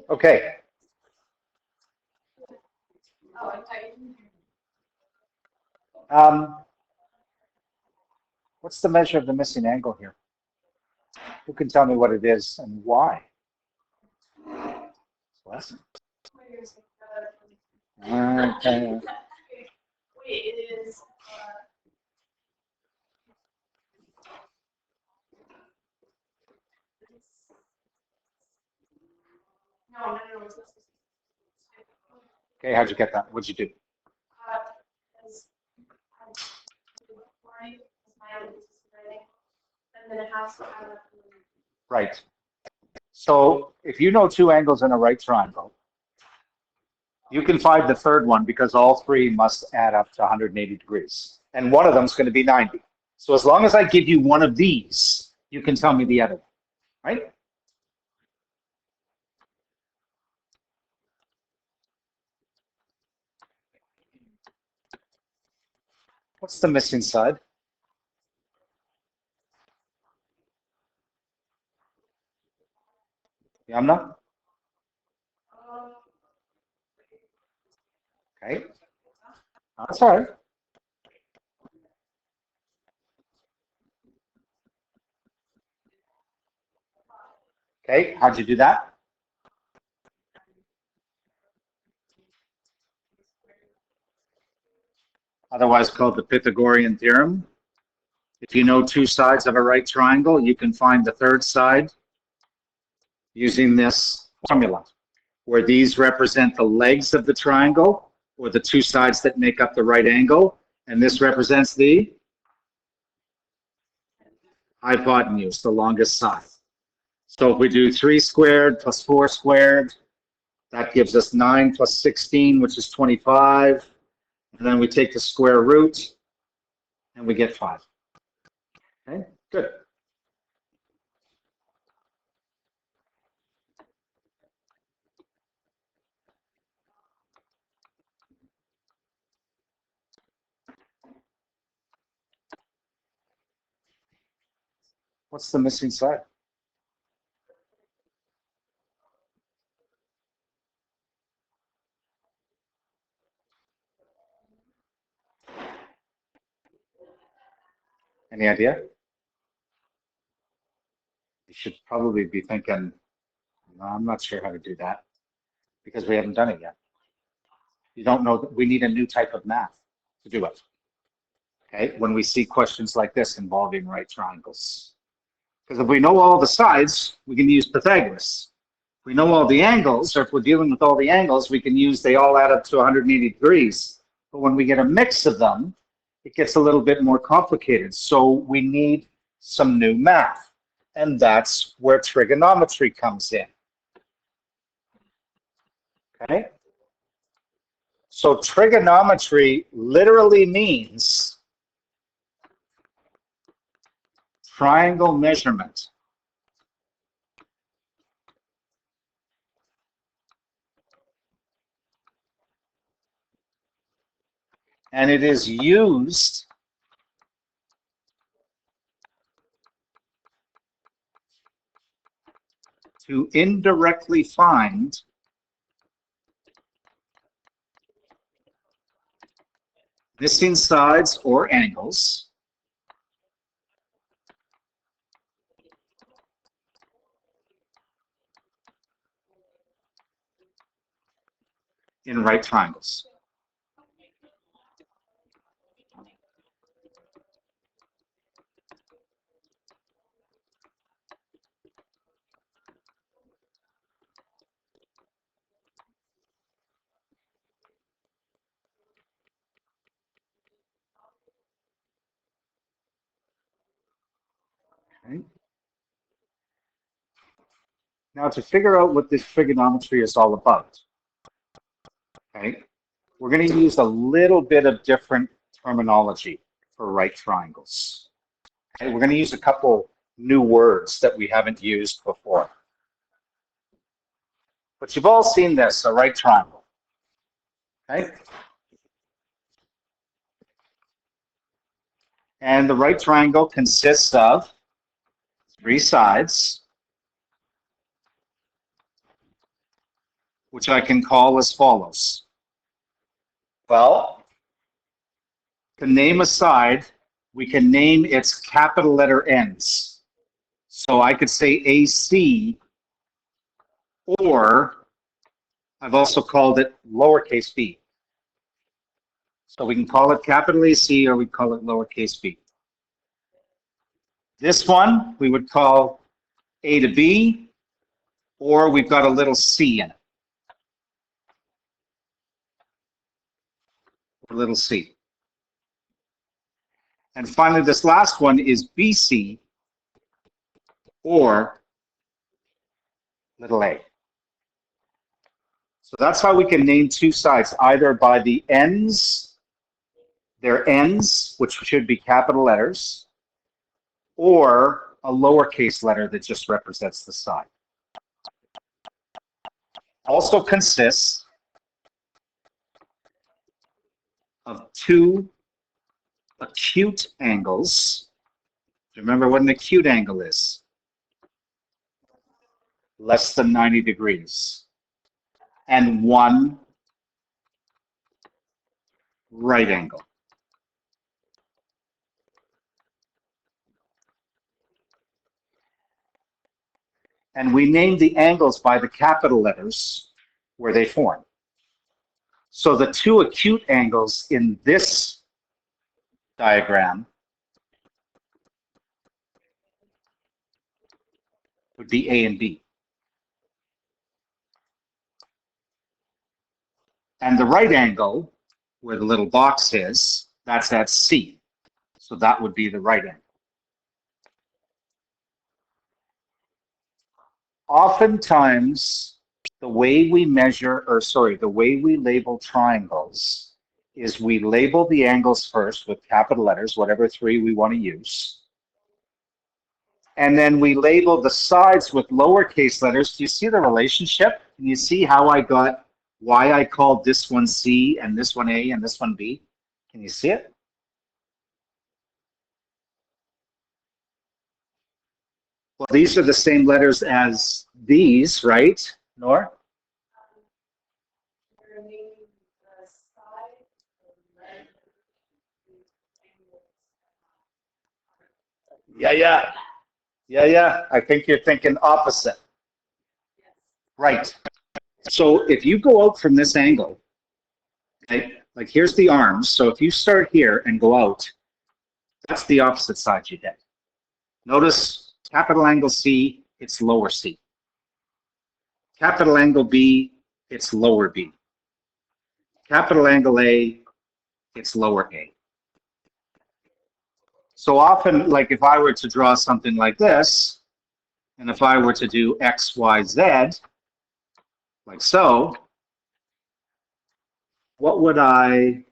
Okay. What's the measure of the missing angle here? Who can tell me what it is and why? Less? Okay. It is. No. Okay, how'd you get that? What'd you do? Right. So if you know two angles in a right triangle, you can find the third one because all three must add up to 180 degrees. And one of them is going to be 90. So as long as I give you one of these, you can tell me the other one, right? What's the missing side? Yamna? Okay. That's all right. Okay, how'd you do that? Otherwise called the Pythagorean theorem. If you know two sides of a right triangle, you can find the third side using this formula, where these represent the legs of the triangle, or the two sides that make up the right angle, and this represents the hypotenuse, the longest side. So if we do 3 squared plus 4 squared, that gives us 9 plus 16, which is 25. And then we take the square root, and we get 5. Okay, good. What's the missing side? Any idea? You should probably be thinking, no, I'm not sure how to do that because we haven't done it yet. You don't know that we need a new type of math to do it. Okay, when we see questions like this involving right triangles. Because if we know all the sides, we can use Pythagoras. If we know all the angles, or if we're dealing with all the angles, we can use, they all add up to 180 degrees. But when we get a mix of them, it gets a little bit more complicated. So we need some new math. And that's where trigonometry comes in. Okay? So trigonometry literally means triangle measurement. And it is used to indirectly find missing sides or angles in right triangles. Okay. Now, to figure out what this trigonometry is all about, Okay? We're going to use a little bit of different terminology for right triangles. Okay? We're going to use a couple new words that we haven't used before. But you've all seen this, a right triangle. Okay? And the right triangle consists of three sides, which I can call as follows. Well, to name a side, we can name its capital letter ends. So I could say AC, or I've also called it lowercase b. So we can call it capital AC or we call it lowercase b. This one we would call A to B, or we've got a little c in it. A little c. And finally, this last one is BC, or little a. So that's how we can name two sides, either by the ends, their ends, which should be capital letters, or a lowercase letter that just represents the side. Also consists of two acute angles. Remember what an acute angle is? Less than 90 degrees. And one right angle. And we name the angles by the capital letters where they form. So the two acute angles in this diagram would be A and B. And the right angle, where the little box is, that's at C. So that would be the right angle. Oftentimes, the way we the way we label triangles is we label the angles first with capital letters, whatever three we want to use. And then we label the sides with lowercase letters. Do you see the relationship? Can you see how I got why I called this one C and this one A and this one B? Can you see it? Well, these are the same letters as these, right, Nora? Yeah. I think you're thinking opposite. Right. So if you go out from this angle, okay, like here's the arms. So if you start here and go out, that's the opposite side you did. Notice capital angle C, it's lower C. Capital angle B, it's lower B. Capital angle A, it's lower A. So often, like if I were to draw something like this, and if I were to do X, Y, Z, like so, what would I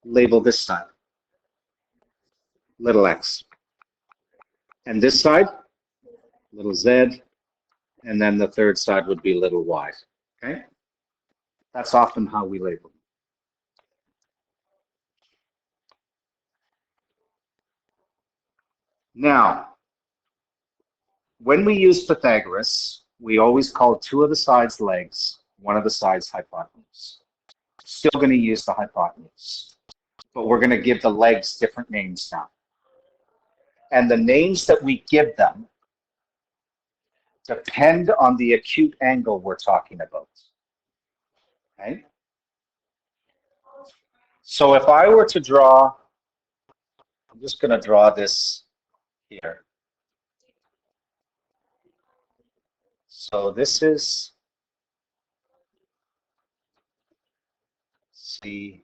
label this side? Little x. And this side, little z, and then the third side would be little y. Okay? That's often how we label them. Now, when we use Pythagoras, we always call two of the sides legs, one of the sides hypotenuse. Still going to use the hypotenuse, but we're going to give the legs different names now. And the names that we give them depend on the acute angle we're talking about. Okay? So if I were to draw, I'm just going to draw this here. So this is C,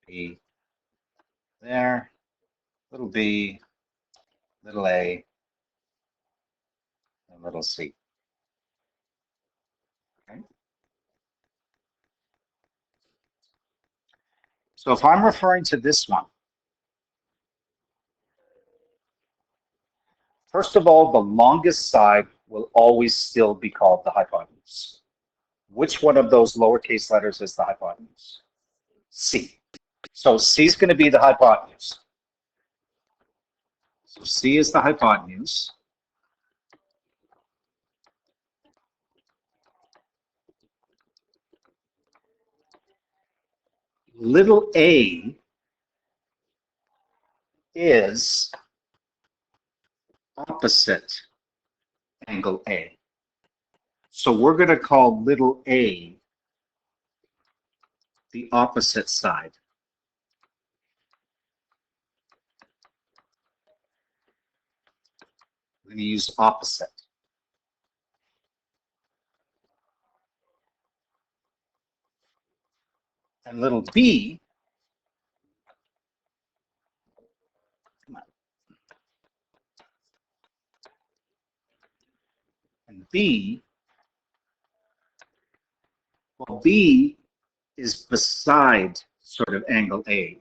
B, there, little b, little a, and little c. Okay. So if I'm referring to this one, first of all, the longest side will always still be called the hypotenuse. Which one of those lowercase letters is the hypotenuse? C. So C is going to be the hypotenuse. So C is the hypotenuse. Little a is opposite angle A. So we're going to call little a the opposite side. We're going to use opposite. And little b, and b, well, b is beside sort of angle A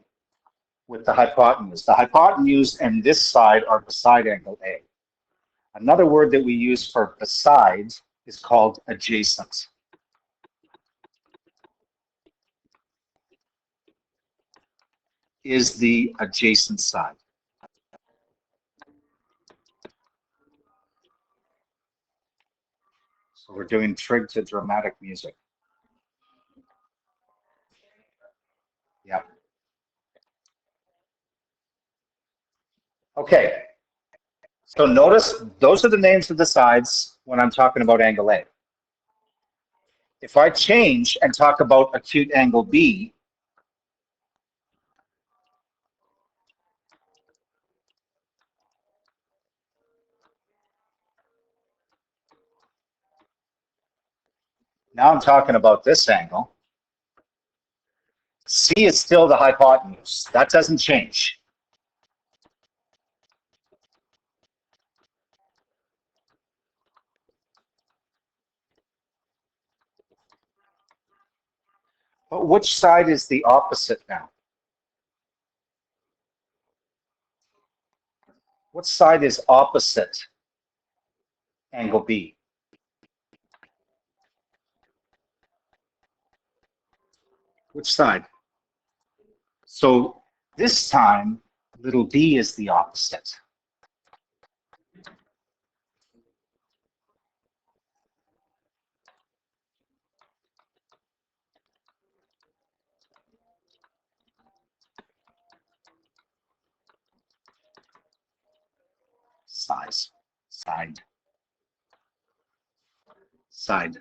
with the hypotenuse. The hypotenuse and this side are beside angle A. Another word that we use for beside is called adjacent. Is the adjacent side. So we're doing trig to dramatic music. Yep. Okay. So notice those are the names of the sides when I'm talking about angle A. If I change and talk about acute angle B, now I'm talking about this angle. C is still the hypotenuse. That doesn't change. But which side is the opposite now? What side is opposite angle B? Which side? So this time, little d is the opposite. Side.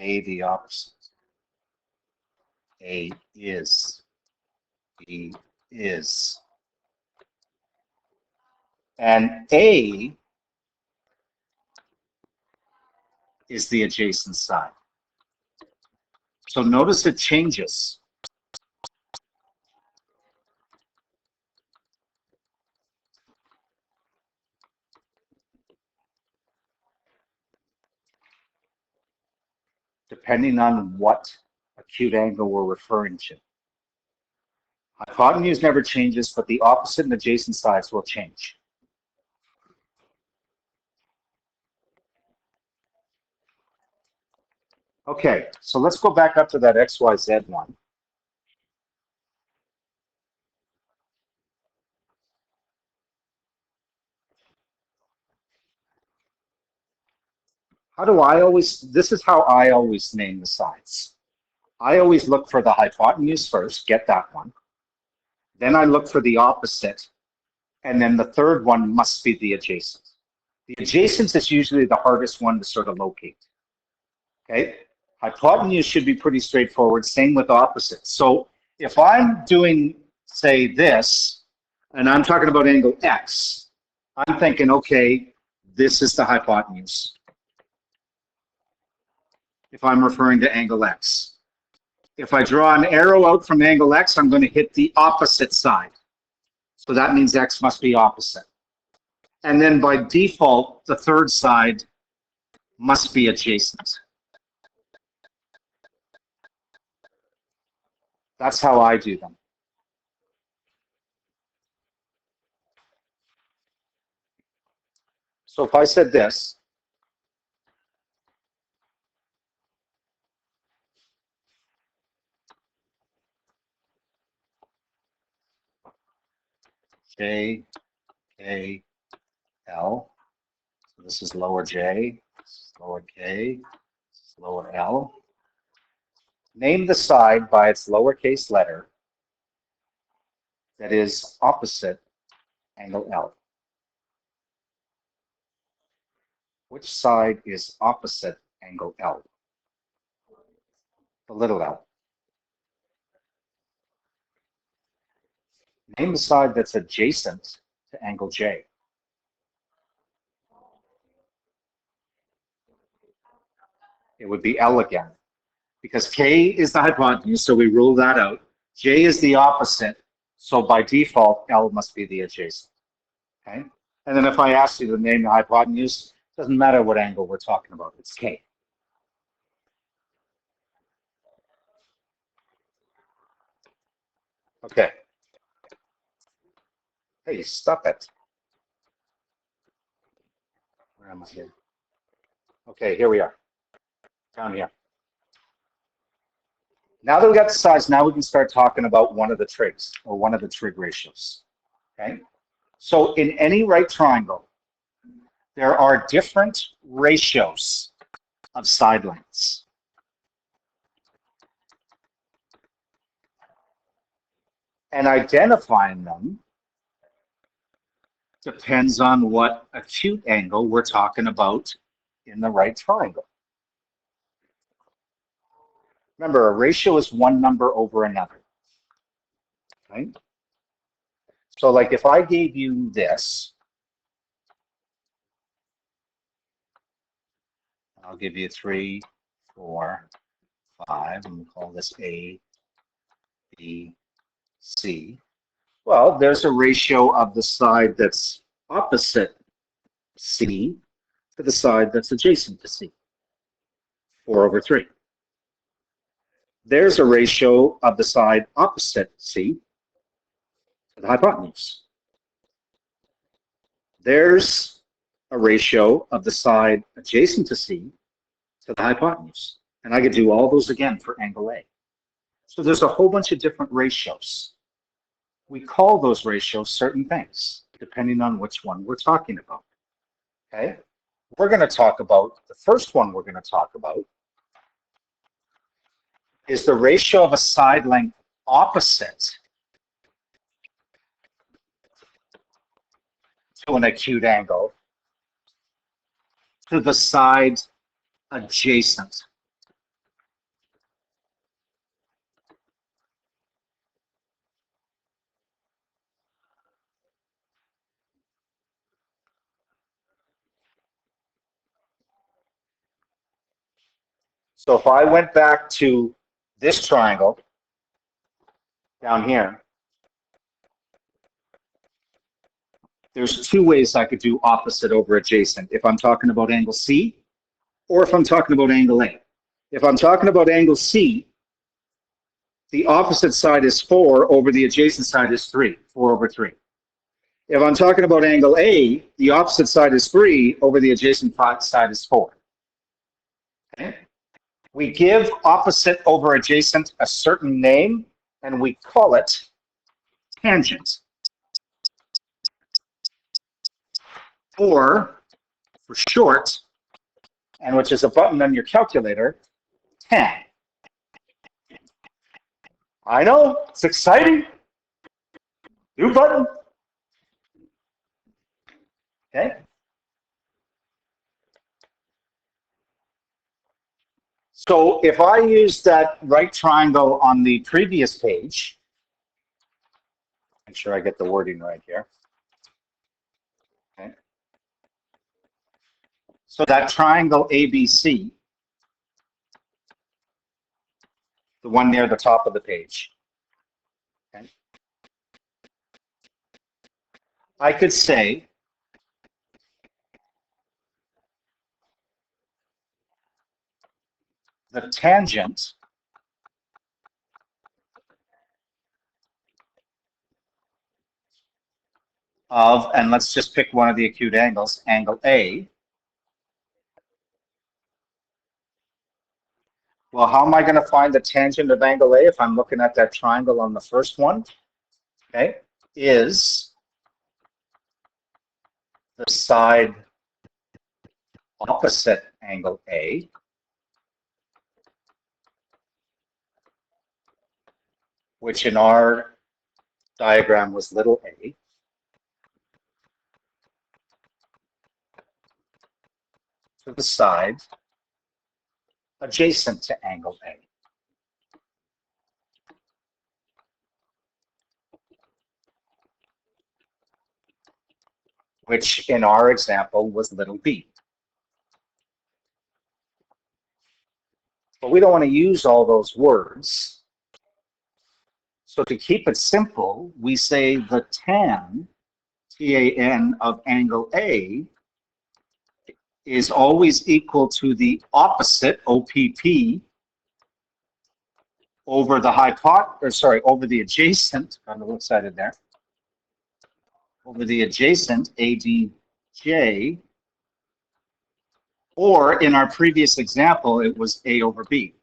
A the opposite. A is. B is. And A is the adjacent side. So notice it changes. Depending on what acute angle we're referring to. Hypotenuse never changes, but the opposite and adjacent sides will change. Okay, so let's go back up to that XYZ one. This is how I always name the sides. I always look for the hypotenuse first, get that one. Then I look for the opposite, and then the third one must be the adjacent. The adjacent is usually the hardest one to sort of locate. Okay, hypotenuse should be pretty straightforward, same with opposite. So if I'm doing, say, this, and I'm talking about angle X, I'm thinking, okay, this is the hypotenuse. If I'm referring to angle X. If I draw an arrow out from angle X, I'm going to hit the opposite side. So that means X must be opposite. And then by default, the third side must be adjacent. That's how I do them. So if I said this, J, K, L, so this is lower j, this is lower k, this is lower l. Name the side by its lowercase letter that is opposite angle L. Which side is opposite angle L? The little l. Name the side that's adjacent to angle J. It would be L again, because K is the hypotenuse, so we rule that out. J is the opposite, so by default, L must be the adjacent. Okay? And then if I ask you to name the hypotenuse, it doesn't matter what angle we're talking about, it's K. Okay. Hey, stop it. Where am I here? Okay, here we are. Down here. Now that we got the sides, now we can start talking about one of the trigs, or one of the trig ratios. Okay? So in any right triangle, there are different ratios of side lengths. And identifying them depends on what acute angle we're talking about in the right triangle. Remember, a ratio is one number over another. Right? So like if I gave you this, I'll give you 3, 4, 5, and we'll call this A, B, C. Well, there's a ratio of the side that's opposite C to the side that's adjacent to C, 4/3. There's a ratio of the side opposite C to the hypotenuse. There's a ratio of the side adjacent to C to the hypotenuse. And I could do all those again for angle A. So there's a whole bunch of different ratios. We call those ratios certain things, depending on which one we're talking about. Okay? We're going to talk about, the first one we're going to talk about is the ratio of a side length opposite to an acute angle to the side adjacent. So if I went back to this triangle down here, there's two ways I could do opposite over adjacent. If I'm talking about angle C, or if I'm talking about angle A. If I'm talking about angle C, the opposite side is 4 over the adjacent side is 3, 4/3. If I'm talking about angle A, the opposite side is 3 over the adjacent side is 4. Okay? We give opposite over adjacent a certain name, and we call it tangent. Or, for short, and which is a button on your calculator, tan. I know, it's exciting. New button. Okay. So if I use that right triangle on the previous page, make sure I get the wording right here. Okay. So that triangle ABC, the one near the top of the page. Okay. I could say the tangent of, and let's just pick one of the acute angles, angle A. Well, how am I going to find the tangent of angle A if I'm looking at that triangle on the first one? Okay, is the side opposite angle A, which in our diagram was little a, to the side adjacent to angle A. Which in our example was little b. But we don't want to use all those words. So to keep it simple, we say the tan, T-A-N, of angle A is always equal to the opposite, OPP, over the over the adjacent, on the left side of there, over the adjacent, ADJ, or in our previous example, it was A over B.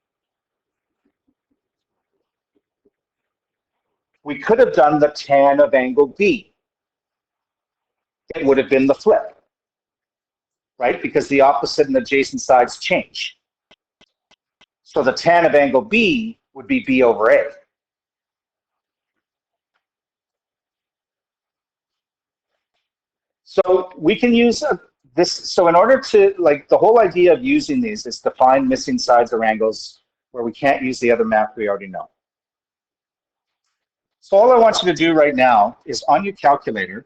We could have done the tan of angle B. It would have been the flip, right? Because the opposite and adjacent sides change. So the tan of angle B would be B over A. So we can use this. So in order to, like, the whole idea of using these is to find missing sides or angles where we can't use the other math we already know. So all I want you to do right now is on your calculator,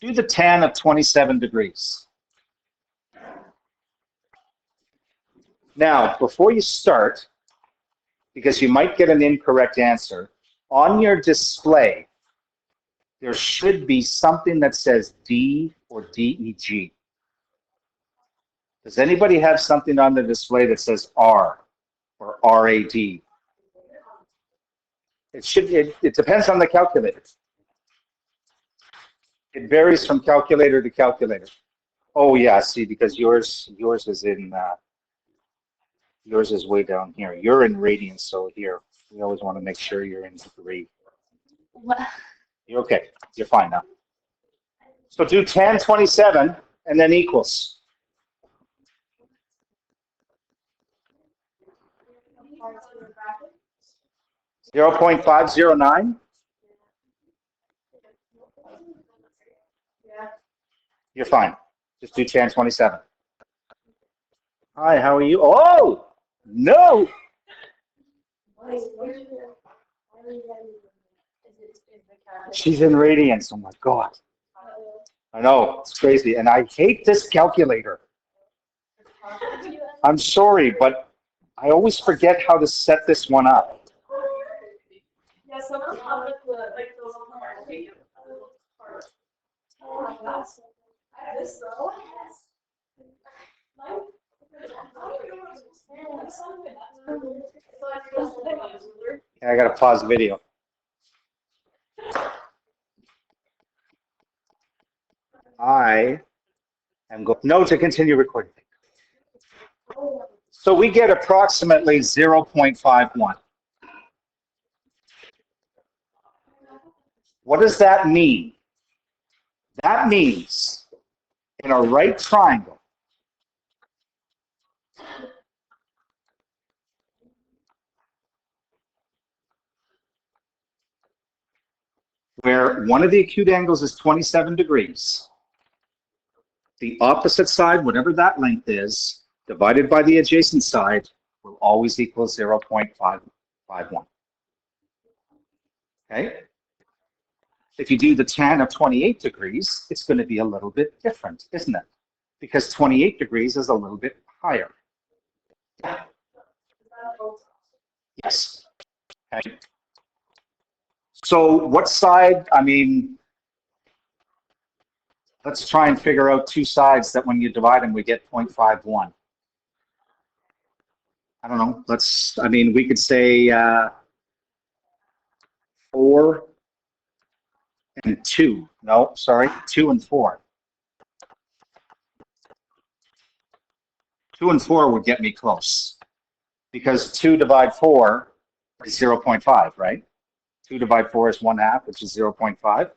do the tan of 27 degrees. Now, before you start, because you might get an incorrect answer, on your display, there should be something that says D or DEG. Does anybody have something on the display that says R or RAD? It depends on the calculator. It varies from calculator to calculator. Oh yeah, see, because yours is in yours is way down here. You're in radians, so here we always want to make sure you're in degree. You're okay. You're fine now. So do tan 27 and then equals. .509. You're fine. Just do tan 27. Hi, how are you? Oh, no. She's in radians. Oh my God. I know, it's crazy. And I hate this calculator. I'm sorry, but I always forget how to set this one up. Yeah, some of them have like those I have this though. Yeah, I gotta pause the video. I am going no to continue recording. So we get approximately 0.51. What does that mean? That means in a right triangle, where one of the acute angles is 27 degrees, the opposite side, whatever that length is, divided by the adjacent side, will always equal 0.551. Okay? If you do the tan of 28 degrees, it's going to be a little bit different, isn't it? Because 28 degrees is a little bit higher. Yes. Okay. So what side, I mean, let's try and figure out two sides that when you divide them, we get 0.51. I don't know. We could say 4 and 2. No, sorry, 2 and 4. 2 and 4 would get me close because 2 divide 4 is 0.5, right? 2 divide 4 is 1/2, which is 0.5.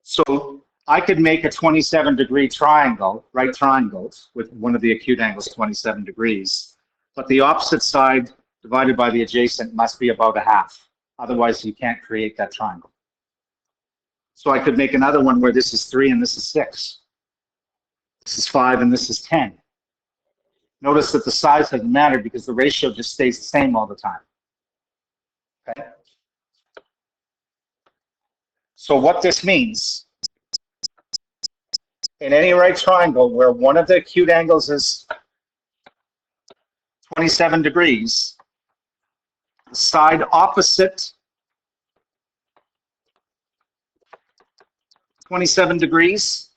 So I could make a 27-degree triangle, right triangles, with one of the acute angles 27 degrees, but the opposite side divided by the adjacent must be about 1/2. Otherwise, you can't create that triangle. So I could make another one where this is 3 and this is 6. This is 5 and this is 10. Notice that the size doesn't matter because the ratio just stays the same all the time. Okay? So what this means, in any right triangle where one of the acute angles is 27 degrees, the side opposite 27 degrees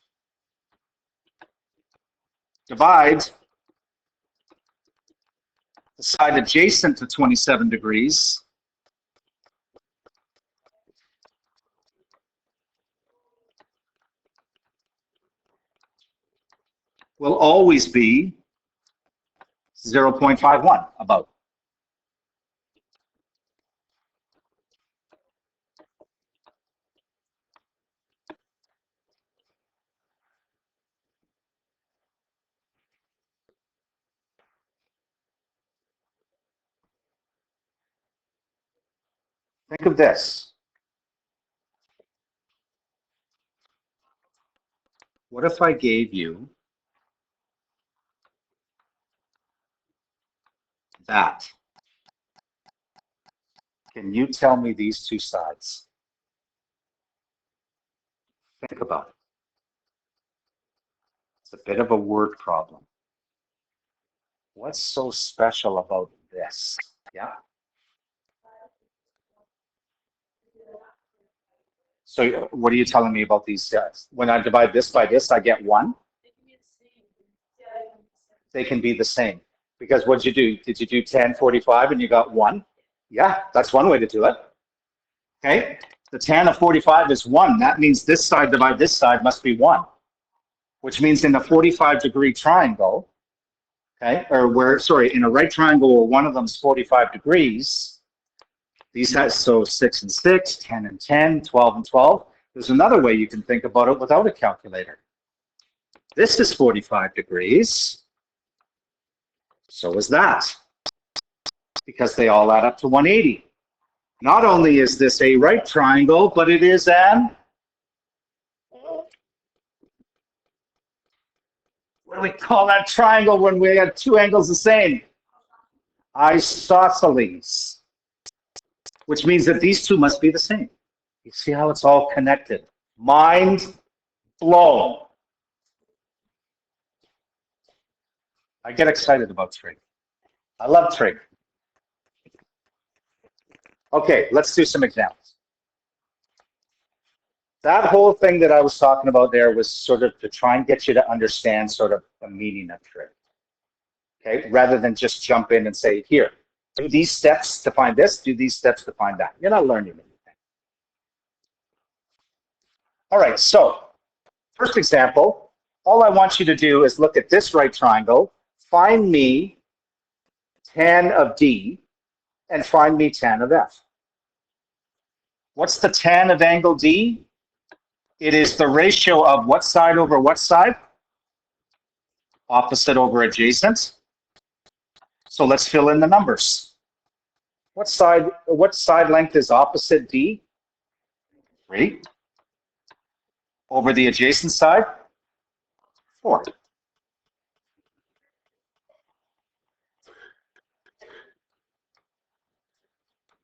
divide the side adjacent to 27 degrees will always be 0.51 about. Think of this. What if I gave you that? Can you tell me these two sides? Think about it. It's a bit of a word problem. What's so special about this? Yeah. So what are you telling me about these guys? When I divide this by this, I get 1? They can be the same. Because what did you do? Did you do 10, 45 and you got 1? Yeah, that's one way to do it. Okay, the tan of 45 is 1. That means this side divided this side must be 1, which means in a 45-degree triangle, okay, or where, sorry, in a right triangle where one of them is 45 degrees, these guys, so 6 and 6, 10 and 10, 12 and 12. There's another way you can think about it without a calculator. This is 45 degrees. So is that, because they all add up to 180. Not only is this a right triangle, but it is an, what do we call that triangle when we have two angles the same? Isosceles, which means that these two must be the same. You see how it's all connected? Mind blown. I get excited about trig. I love trig. Okay, let's do some examples. That whole thing that I was talking about there was sort of to try and get you to understand sort of the meaning of trig. Okay, rather than just jump in and say, here, do these steps to find this, do these steps to find that. You're not learning anything. All right, so first example, all I want you to do is look at this right triangle, find me tan of D, and find me tan of F. What's the tan of angle D? It is the ratio of what side over what side? Opposite over adjacent. So let's fill in the numbers. What side length is opposite D? 3. Over the adjacent side? 4.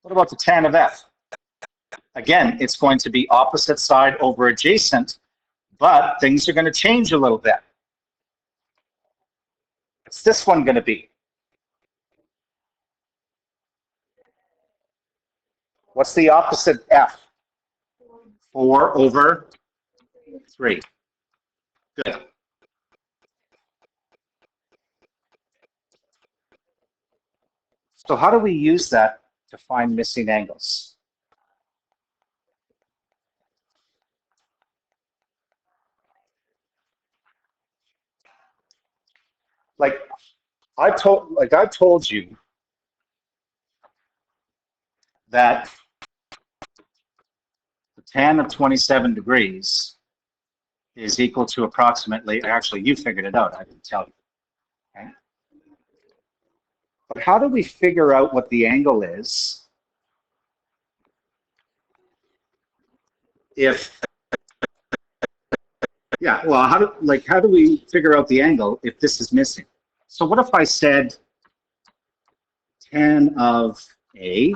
What about the tan of F? Again, it's going to be opposite side over adjacent, but things are going to change a little bit. What's this one going to be? What's the opposite F? 4 over 3. Good. So how do we use that to find missing angles? like I've told you that the tan of 27 degrees is equal to approximately, actually you figured it out, I didn't tell you. Okay? But how do we figure out what the angle is if, yeah, well, how do we figure out the angle if this is missing? So what if I said tan of A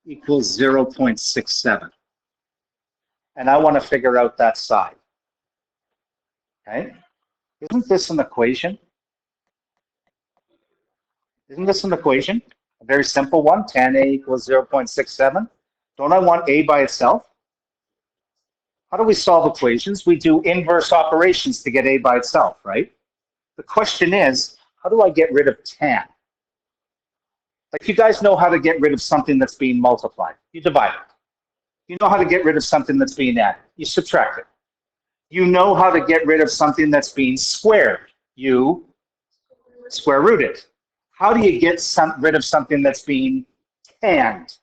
equals 0.67? And I want to figure out that side. Okay? Isn't this an equation? Isn't this an equation? A very simple one, tan A equals 0.67. Don't I want A by itself? How do we solve equations? We do inverse operations to get A by itself, right? The question is, how do I get rid of tan? Like, you guys know how to get rid of something that's being multiplied. You divide it. You know how to get rid of something that's being added. You subtract it. You know how to get rid of something that's being squared. You square root it. How do you get rid of something that's being tanned?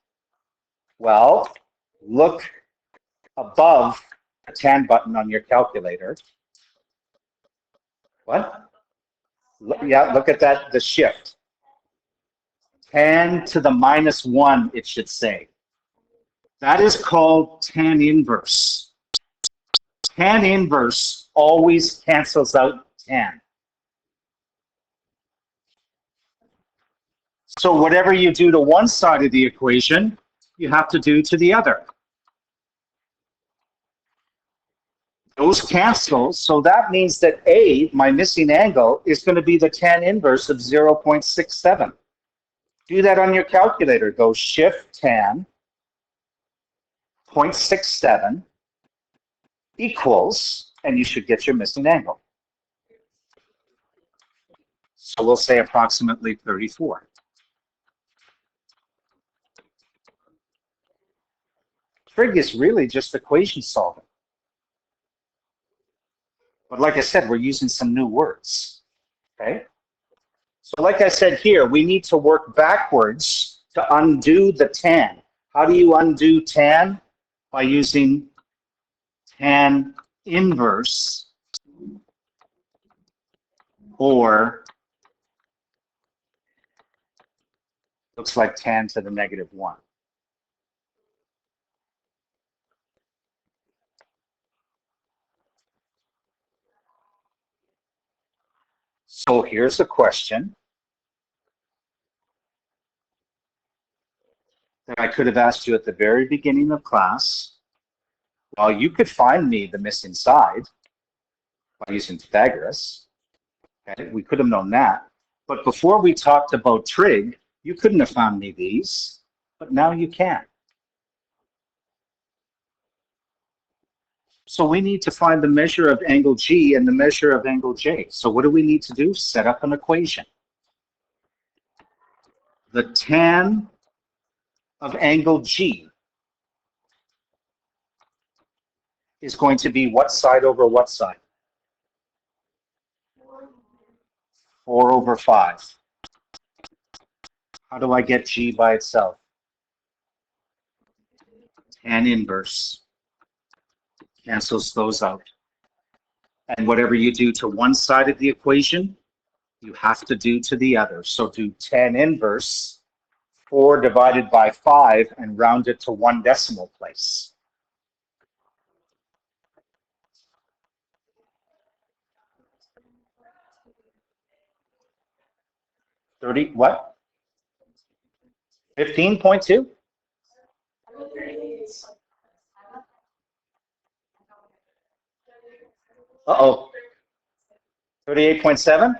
Well, look above the tan button on your calculator. What? Yeah, look at that, the shift. Tan to the -1, it should say. That is called tan inverse. Tan inverse always cancels out tan. So whatever you do to one side of the equation, you have to do to the other. Those cancel, so that means that A, my missing angle, is going to be the tan inverse of 0.67. Do that on your calculator. Go shift tan 0.67 equals, and you should get your missing angle. So we'll say approximately 34. Trig is really just equation solving. But like I said, we're using some new words, okay? So like I said here, we need to work backwards to undo the tan. How do you undo tan? By using tan inverse or looks like tan to the -1. So here's a question that I could have asked you at the very beginning of class. Well, you could find me the missing side by using Pythagoras. Okay, we could have known that. But before we talked about trig, you couldn't have found me these, but now you can. So we need to find the measure of angle G and the measure of angle J. So what do we need to do? Set up an equation. The tan of angle G is going to be what side over what side? 4/5. How do I get G by itself? Tan inverse. Cancels those out. And whatever you do to one side of the equation, you have to do to the other. So do tan inverse 4 divided by 5 and round it to 1 decimal place. What? 15.2? Uh-oh. 38.7?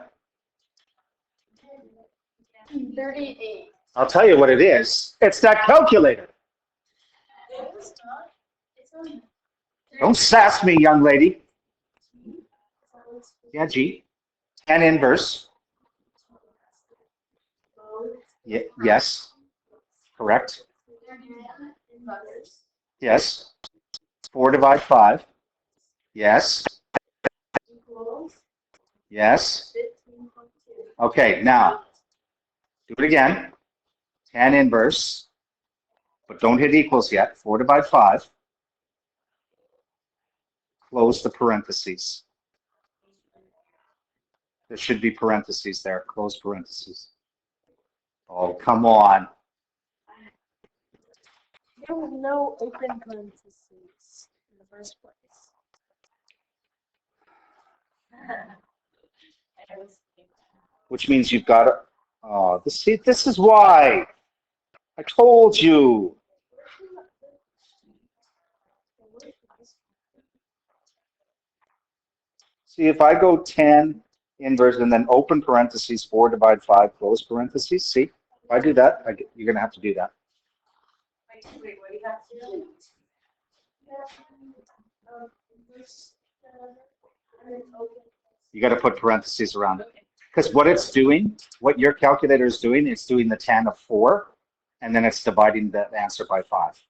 38. I'll tell you what it is. It's that calculator. Don't sass me, young lady. Yeah, G. Tan inverse. Yes. Correct. Yes. 4 divided 5. Yes. Yes. 15.2. Okay, now do it again. Tan inverse, but don't hit equals yet. 4 divide 5. Close the parentheses. There should be parentheses there. Close parentheses. Oh, come on. There was no open parentheses in the first place. Which means you've got to. Oh, this is why. I told you. See, if I go 10 inverse and then open parentheses, 4 divide 5, close parentheses. See, if I do that, you're going to have to do that. Wait, what do you have to do? You got to put parentheses around it. Because what it's doing, what your calculator is doing, it's doing the tan of 4, and then it's dividing the answer by 5.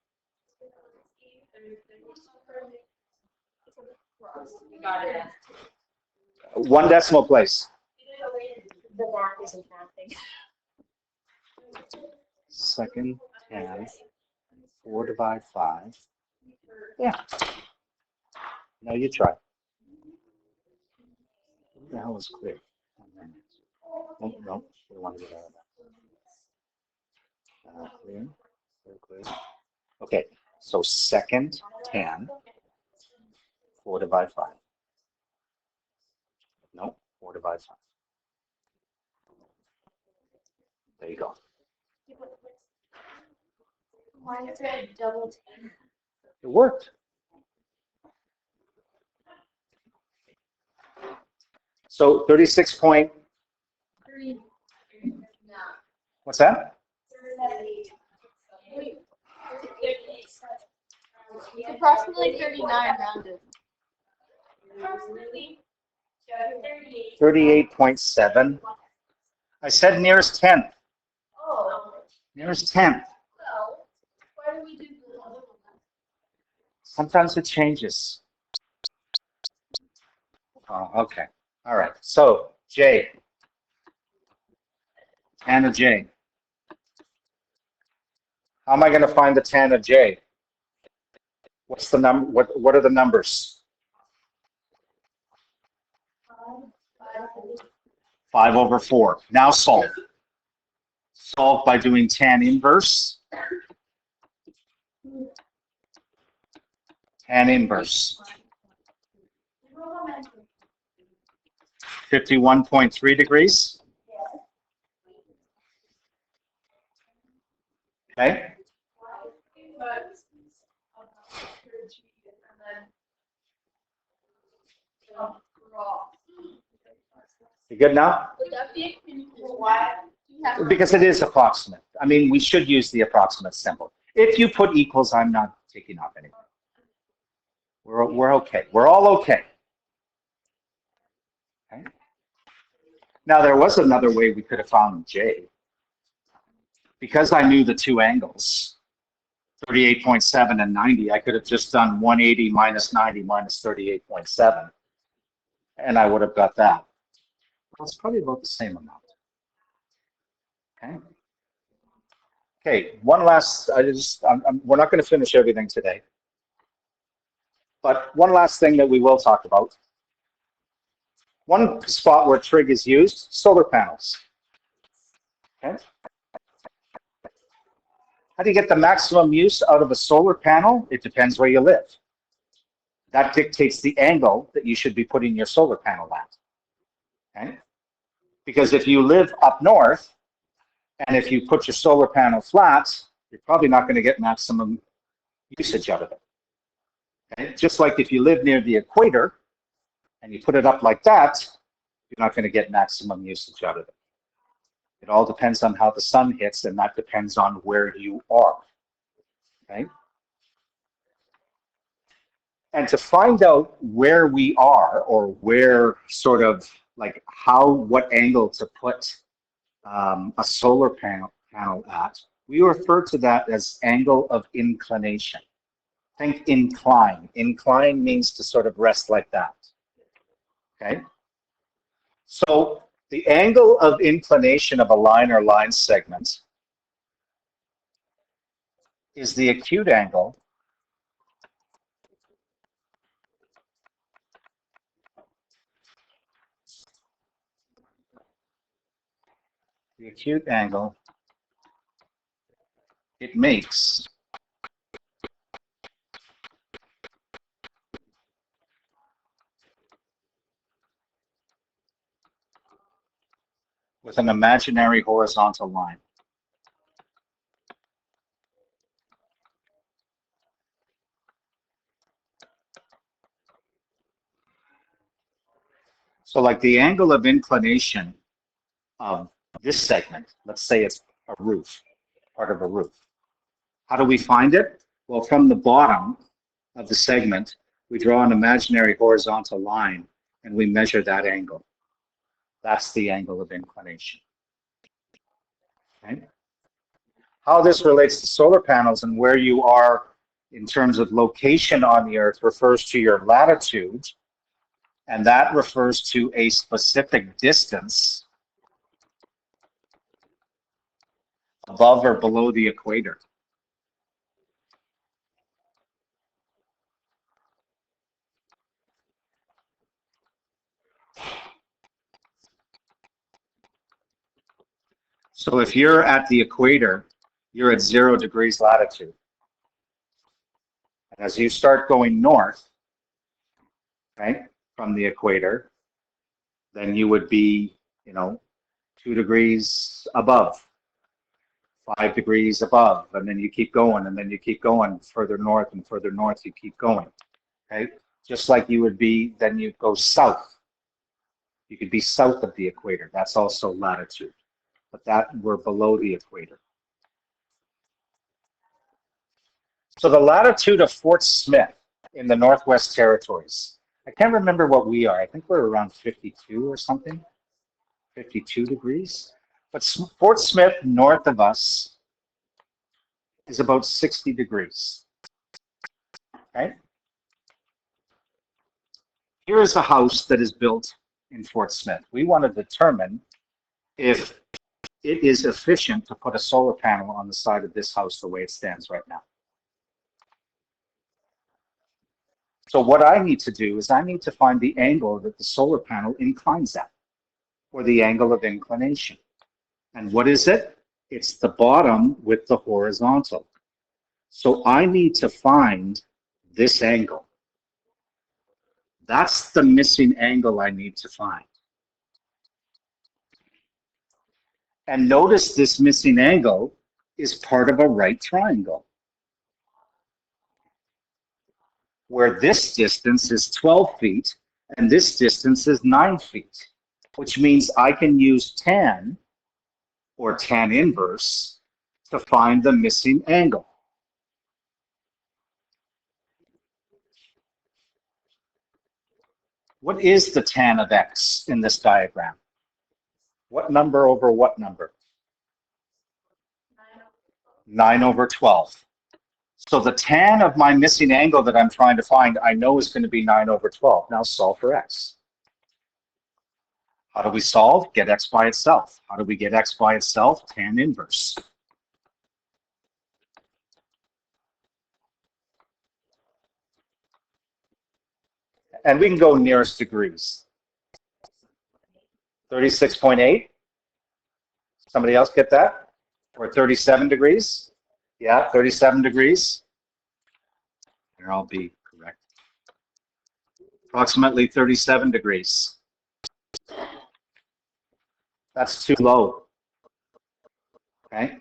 Got it. 1 decimal place. The mark isn't happening. Second tan, 4 divide 5. Yeah. No, you try. What the hell is clear? Oh, no, we don't want to get out of that. Clear. Clear. Okay, so second tan, 4 divide 5. No, 4 divide 5. There you go. Why is there a double tan? It worked. So 36 point, what's that? It's approximately 39 rounded. 38.7. I said nearest 10th. Oh. Nearest 10th. Well, why do we do the other one? Sometimes it changes. Oh, okay. All right. So, J. Tan of J. How am I going to find the tan of J? What's the number? What are the numbers? 5 over 4. Now solve. Solve by doing tan inverse. Tan inverse. 51.3 degrees. Okay. You good now? Because it is approximate. I mean, we should use the approximate symbol. If you put equals, I'm not taking off anything. We're okay. We're all okay. Okay. Now, there was another way we could have found J. Because I knew the two angles, 38.7 and 90, I could have just done 180 minus 90 minus 38.7, and I would have got that. Well, it's probably about the same amount. Okay. Okay, one last, we're not going to finish everything today, but one last thing that we will talk about. One spot where trig is used, solar panels. Okay. How do you get the maximum use out of a solar panel? It depends where you live. That dictates the angle that you should be putting your solar panel at. Okay? Because if you live up north, and if you put your solar panel flat, you're probably not going to get maximum usage out of it. Okay? Just like if you live near the equator, and you put it up like that, you're not going to get maximum usage out of it. It all depends on how the sun hits, and that depends on where you are. Okay? And to find out where we are, or where sort of like what angle to put a solar panel at, we refer to that as angle of inclination. Think incline. Incline means to sort of rest like that. Okay? So the angle of inclination of a line or line segment is the acute angle it makes with an imaginary horizontal line. So like the angle of inclination of this segment, let's say it's a roof, part of a roof. How do we find it? Well, from the bottom of the segment, we draw an imaginary horizontal line and we measure that angle. That's the angle of inclination. Okay? How this relates to solar panels and where you are in terms of location on the Earth refers to your latitude, and that refers to a specific distance above or below the equator. So if you're at the equator, you're at 0 degrees latitude. And as you start going north, right, from the equator, then you would be, 2 degrees above, 5 degrees above, and then you keep going, and then you keep going further north and further north, you keep going, okay? Just like you would be, then you go south. You could be south of the equator. That's also latitude, but that we're below the equator. So the latitude of Fort Smith in the Northwest Territories, I can't remember what we are. I think we're around 52 or something, 52 degrees. But Fort Smith north of us is about 60 degrees, okay? Here is a house that is built in Fort Smith. We want to determine if it is efficient to put a solar panel on the side of this house the way it stands right now. So what I need to do is I need to find the angle that the solar panel inclines at, or the angle of inclination. And what is it? It's the bottom with the horizontal. So I need to find this angle. That's the missing angle I need to find. And notice this missing angle is part of a right triangle, where this distance is 12 feet and this distance is 9 feet, which means I can use tan or tan inverse to find the missing angle. What is the tan of x in this diagram? What number over what number? 9 over 12. So the tan of my missing angle that I'm trying to find, I know is going to be 9 over 12. Now solve for x. How do we solve? Get x by itself. How do we get x by itself? Tan inverse. And we can go nearest degrees. 36.8. Somebody else get that? Or 37 degrees? Yeah, 37 degrees. Here, I'll be correct. Approximately 37 degrees. That's too low. Okay,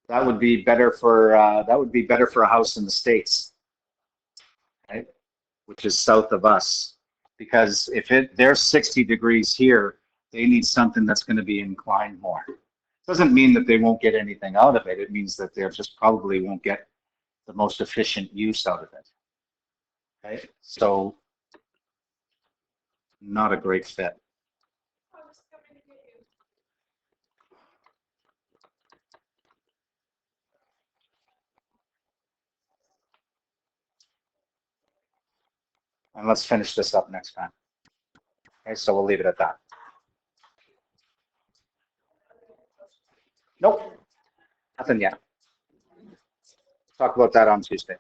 that would be better for a house in the States, right? Which is south of us. Because if they're 60 degrees here, they need something that's going to be inclined more. Doesn't mean that they won't get anything out of it. It means that they just probably won't get the most efficient use out of it. Okay, so not a great fit. And let's finish this up next time. Okay, so we'll leave it at that. Nope, nothing yet. Talk about that on Tuesday.